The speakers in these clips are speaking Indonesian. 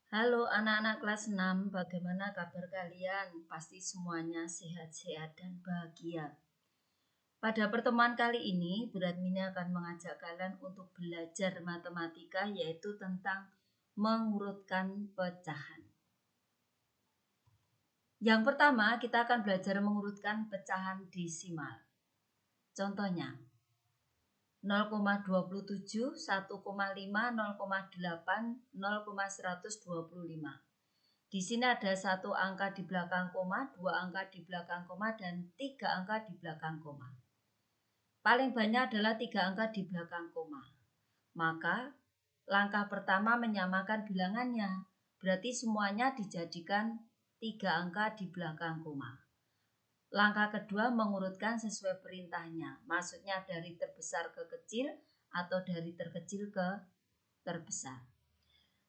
Halo anak-anak kelas 6, bagaimana kabar kalian? Pasti semuanya sehat-sehat dan bahagia. Pada pertemuan kali ini, Bu Radmini akan mengajak kalian untuk belajar matematika, yaitu tentang mengurutkan pecahan. Yang pertama, kita akan belajar mengurutkan pecahan desimal. Contohnya, 0,27, 1,5, 0,8, 0,125. Di sini ada satu angka di belakang koma, dua angka di belakang koma, dan tiga angka di belakang koma. Paling banyak adalah tiga angka di belakang koma. Maka langkah pertama menyamakan bilangannya. Berarti semuanya dijadikan tiga angka di belakang koma. Langkah kedua mengurutkan sesuai perintahnya. Maksudnya dari terbesar ke kecil atau dari terkecil ke terbesar.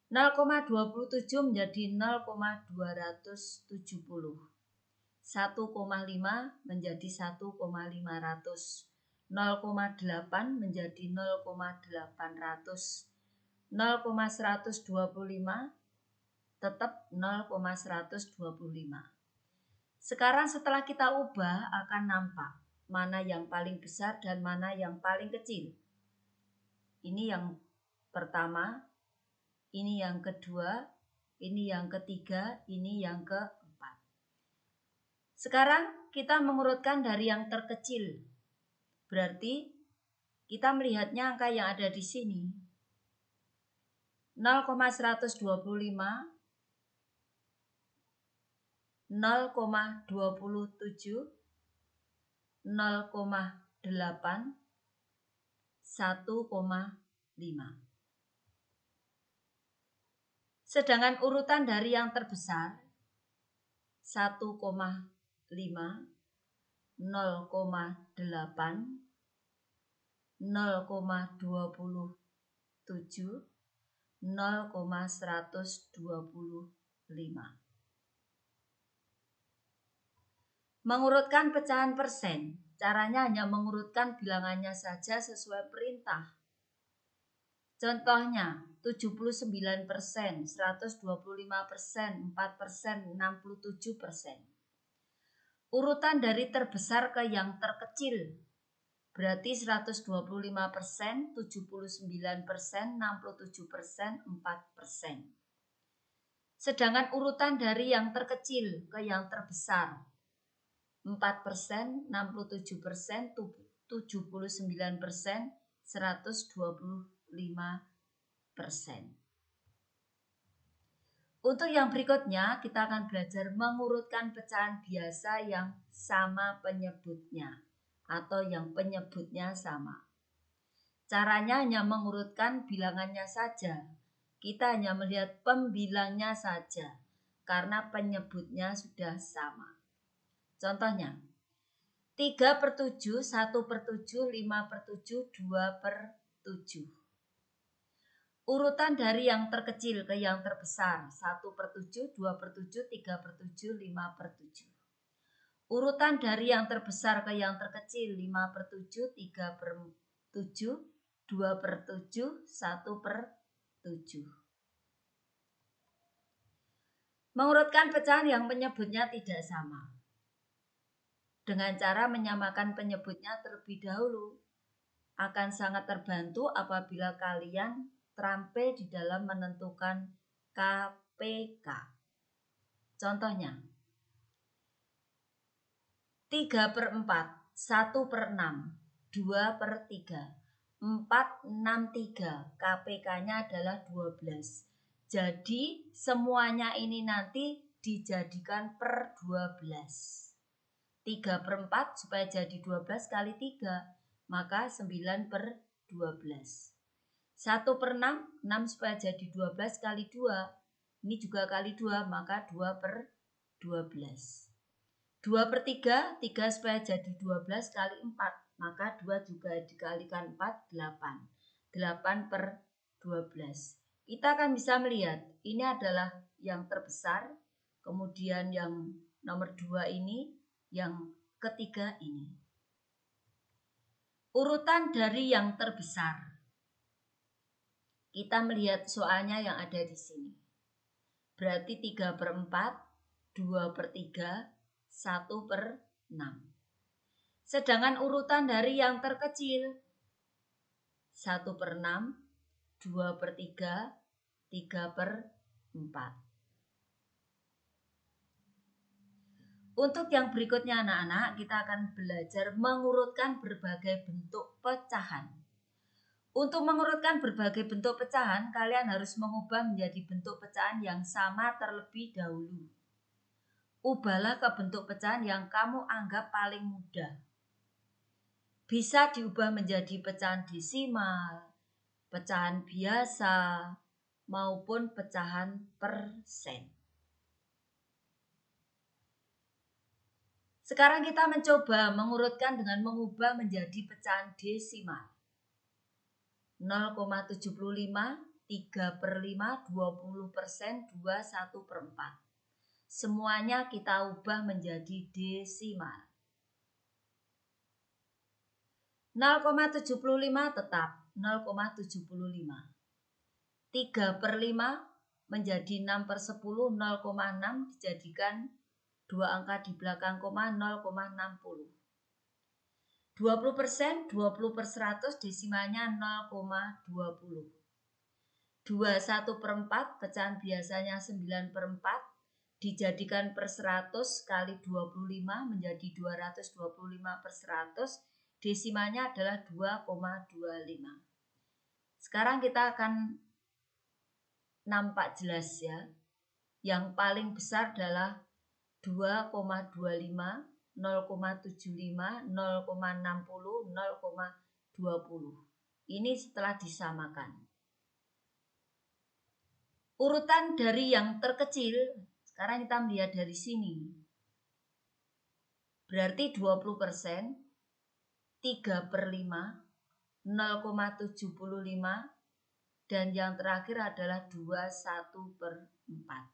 0,27 menjadi 0,270. 1,5 menjadi 1,500. 0,8 menjadi 0,800. 0,125 tetap 0,125. Sekarang setelah kita ubah akan nampak mana yang paling besar dan mana yang paling kecil. Ini yang pertama, ini yang kedua, ini yang ketiga, ini yang keempat. Sekarang kita mengurutkan dari yang terkecil. Berarti kita melihatnya angka yang ada di sini. 0,125, 0,27, 0,8, 1,5. Sedangkan urutan dari yang terbesar 1,5, 0,8, 0,27, 0,125. Mengurutkan pecahan persen, caranya hanya mengurutkan bilangannya saja sesuai perintah. Contohnya 79%, 125%, 4%, 67%. Urutan dari terbesar ke yang terkecil. Berarti 125%, 79%, 67%, 4%. Sedangkan urutan dari yang terkecil ke yang terbesar 4%, 67%, 79%, 125%. Untuk yang berikutnya kita akan belajar mengurutkan pecahan biasa yang sama penyebutnya atau yang penyebutnya sama. Caranya hanya mengurutkan bilangannya saja. Kita hanya melihat pembilangnya saja karena penyebutnya sudah sama. Contohnya 3/7, 1/7, 5/7, 2/7. Urutan dari yang terkecil ke yang terbesar 1/7, 2/7, 3/7, 5/7. Urutan dari yang terbesar ke yang terkecil 5/7, 3/7, 2/7, 1/7. Mengurutkan pecahan yang penyebutnya tidak sama dengan cara menyamakan penyebutnya terlebih dahulu. Akan sangat terbantu apabila kalian terampil di dalam menentukan KPK. Contohnya 3/4, 1/6, 2/3, 4/63. KPK-nya adalah 12. Jadi semuanya ini nanti dijadikan per 12. 3/4 supaya jadi 12 kali 3, maka 9/12. 1/6, 6 supaya jadi 12 kali 2. Ini juga kali 2, maka 2/12. 2/3, 3 supaya jadi 12 kali 4. Maka 2 juga dikalikan 4, 8. 8/12. Kita akan bisa melihat ini adalah yang terbesar. Kemudian yang nomor 2 ini, yang ketiga ini. Urutan dari yang terbesar. Kita melihat soalnya yang ada di sini. berarti 3/4, 2/3, 1/6. Sedangkan urutan dari yang terkecil 1/6, 2/3, 3/4. Untuk yang berikutnya anak-anak, kita akan belajar mengurutkan berbagai bentuk pecahan. Untuk mengurutkan berbagai bentuk pecahan, kalian harus mengubah menjadi bentuk pecahan yang sama terlebih dahulu. Ubahlah ke bentuk pecahan yang kamu anggap paling mudah. Bisa diubah menjadi pecahan desimal, pecahan biasa, maupun pecahan persen. Sekarang kita mencoba mengurutkan dengan mengubah menjadi pecahan desimal. 0,75, 3/5, 20%, 2, 1/4. Semuanya kita ubah menjadi desimal. 0,75 tetap 0,75. 3/5 menjadi 6/10, 0,6 dijadikan 2 angka di belakang koma 0,60. 20%, 20/100 desimalnya 0,20. 2 1/4 pecahan biasanya 9/4 dijadikan per 100 kali 25 menjadi 225/100, desimalnya adalah 2,25. Sekarang kita akan nampak jelas ya. Yang paling besar adalah 2,25, 0,75, 0,60, 0,20. Ini setelah disamakan. Urutan dari yang terkecil, sekarang kita melihat dari sini. Berarti 20%, 3/5, 0,75, dan yang terakhir adalah 2 1/4.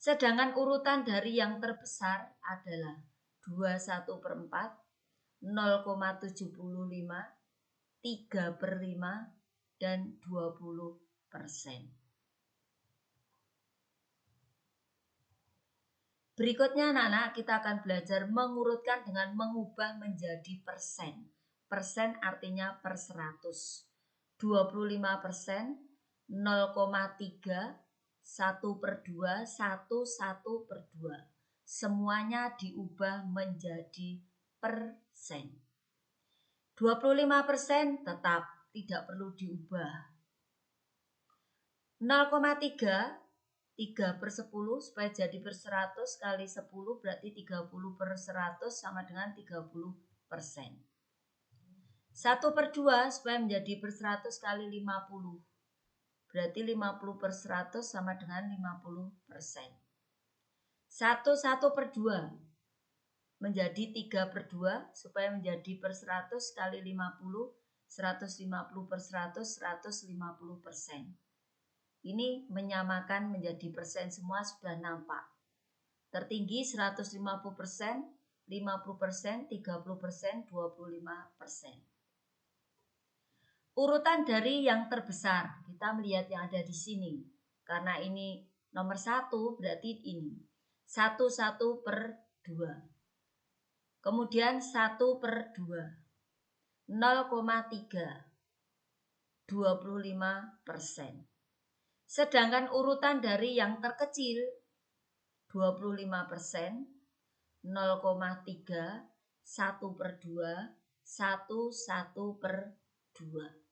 Sedangkan urutan dari yang terbesar adalah 2 1/4, 0,75, 3/5, dan 20%. Berikutnya anak-anak kita akan belajar mengurutkan dengan mengubah menjadi persen. Persen artinya per 100. 25%, 0,3, 1/2, 1/2. Semuanya diubah menjadi persen. 25% tetap tidak perlu diubah. 0,3, 3/10 supaya jadi per 100 kali 10 berarti 30/100 sama dengan 30%. 1/2 supaya menjadi per 100 kali 50. Berarti 50/100 sama dengan 50%. 1/2 menjadi 3/2 supaya menjadi per 100 kali 50, 150/100, 150%. Ini menyamakan menjadi persen semua sudah nampak. Tertinggi 150%, 50%, 30%, 25%. Urutan dari yang terbesar, kita melihat yang ada di sini. Karena ini nomor 1 berarti ini. 1/2. Kemudian 1/2. 0,3. 25%. Sedangkan urutan dari yang terkecil 25%, 0,3, 1/2, 1/2.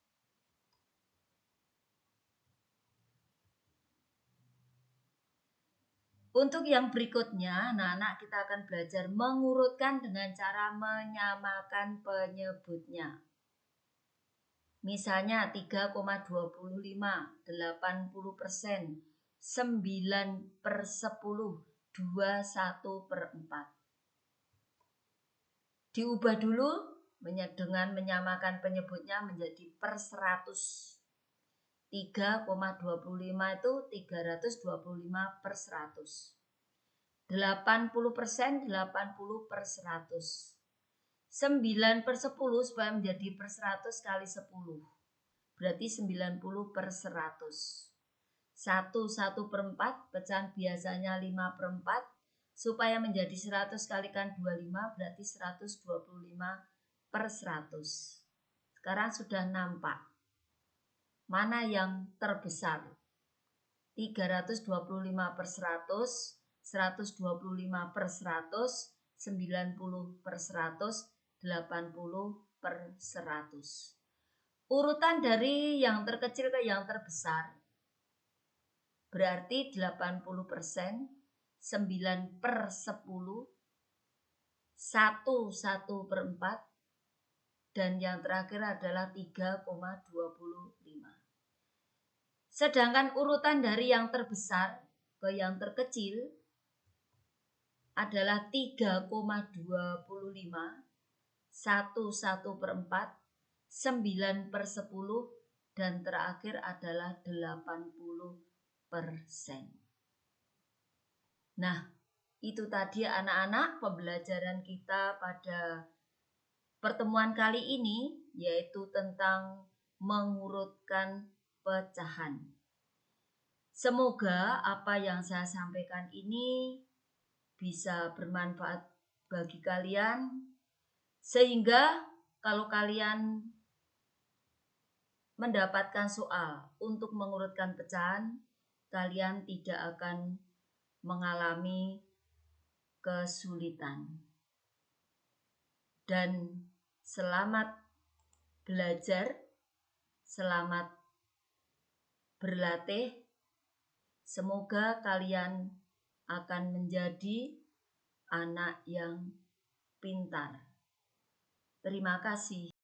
Untuk yang berikutnya, anak-anak kita akan belajar mengurutkan dengan cara menyamakan penyebutnya. Misalnya 3,25, 80%, 9/10, 2 1/4. Diubah dulu dengan menyamakan penyebutnya menjadi per 100. 3,25 itu 325/100. 80%, 80/100. 9/10 supaya menjadi per 100 kali 10. Berarti 90/100. 1/4, pecahan biasanya 5/4, supaya menjadi 100 kalikan 25 berarti 125/100. Sekarang sudah nampak mana yang terbesar. 325/100, 125/100, 90/100, 80/100. Urutan dari yang terkecil ke yang terbesar berarti 80%, 9/10, 1/4, dan yang terakhir adalah 3,25. Sedangkan urutan dari yang terbesar ke yang terkecil adalah 3,25, 1/4, 9/10, dan terakhir adalah 80%. Nah, itu tadi anak-anak pembelajaran kita pada pertemuan kali ini, yaitu tentang mengurutkan pecahan. Semoga apa yang saya sampaikan ini bisa bermanfaat bagi kalian, sehingga kalau kalian mendapatkan soal untuk mengurutkan pecahan, kalian tidak akan mengalami kesulitan. Dan selamat belajar, selamat berlatih. Semoga kalian akan menjadi anak yang pintar. Terima kasih.